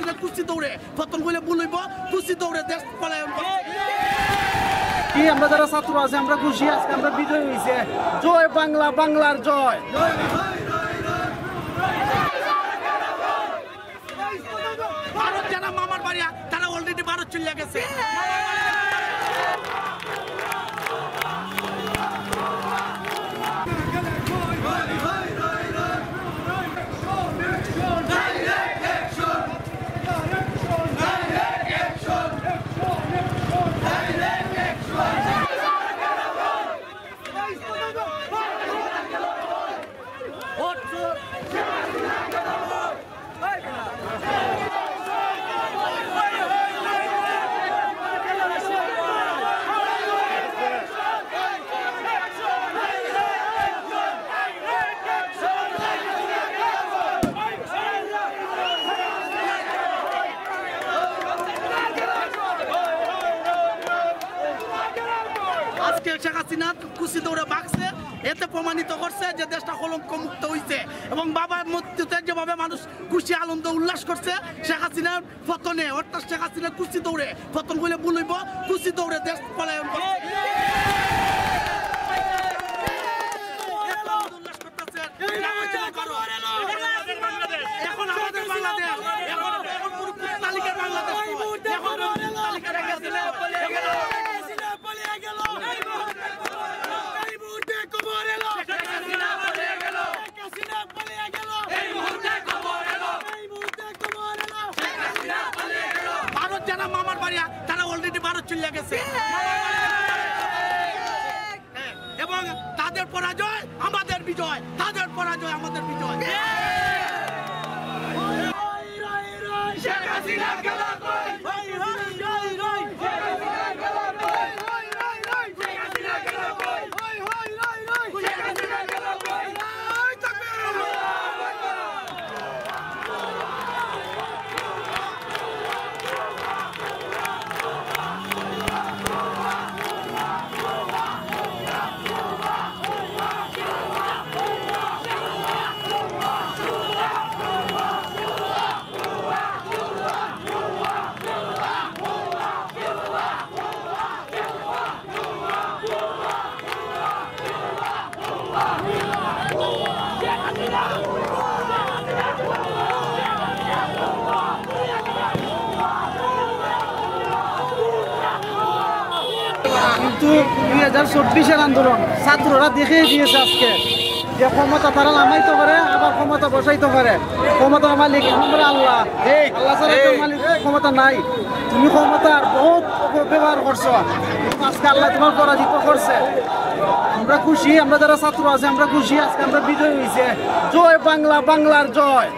হাসিনা কুস্তি দৌড়ে পতন হইলে বলইব কুস্তি দৌড়ে দেশ পলায়ন কি আমরা যারা ছাত্র আছে আমরা খুশি আজকে আমরা বিজয় হয়েছে জয় বাংলা বাংলার জয় ভারত যারা মামার বাড়ি তারা অলরেডি ভারত চলে গেছে আজকে শেখ হাসিনা কুস্তি দৌড়ে বাঁকছে এতে প্রমাণিত করছে যে দেশটা কলঙ্ক মুক্ত হয়েছে এবং বাবার মৃত্যুতে যেভাবে মানুষ খুশি আনন্দ উল্লাস করছে শেখ হাসিনার পতনে অর্থাৎ শেখ হাসিনা কুস্তি দৌড়ে পতন হইলে বলইব কুস্তি দৌড়ে দেশ পলায়ন করছে এখন আমাদের বাংলাদেশ এখন পুরো তালিকার বাংলাদেশ ভারত যারা মামার বাড়ি তারা অলরেডি ভারত চলে গেছে এবং তাদের পরাজয় আমাদের বিজয় তাদের পরাজয় আমাদের বিজয় কিন্তু 2024-এর আন্দোলন ছাত্ররা দেখে দিয়েছে আজকে যে ক্ষমতা তারা নামাইতে পারে আবার ক্ষমতা বসাইতে পারে ক্ষমতার মালিক আমরা আল্লাহ আল্লাহ ছাড়া কেউ মালিক ক্ষমতা নাই তুমি ক্ষমতার বহুত ব্যবহার করছো আজকে আল্লাহ তোমার পরাজিত করছে আমরা খুশি আমরা যারা ছাত্র আছে আমরা খুশি আজকে আমরা বিজয় হয়েছে জয় বাংলা বাংলার জয়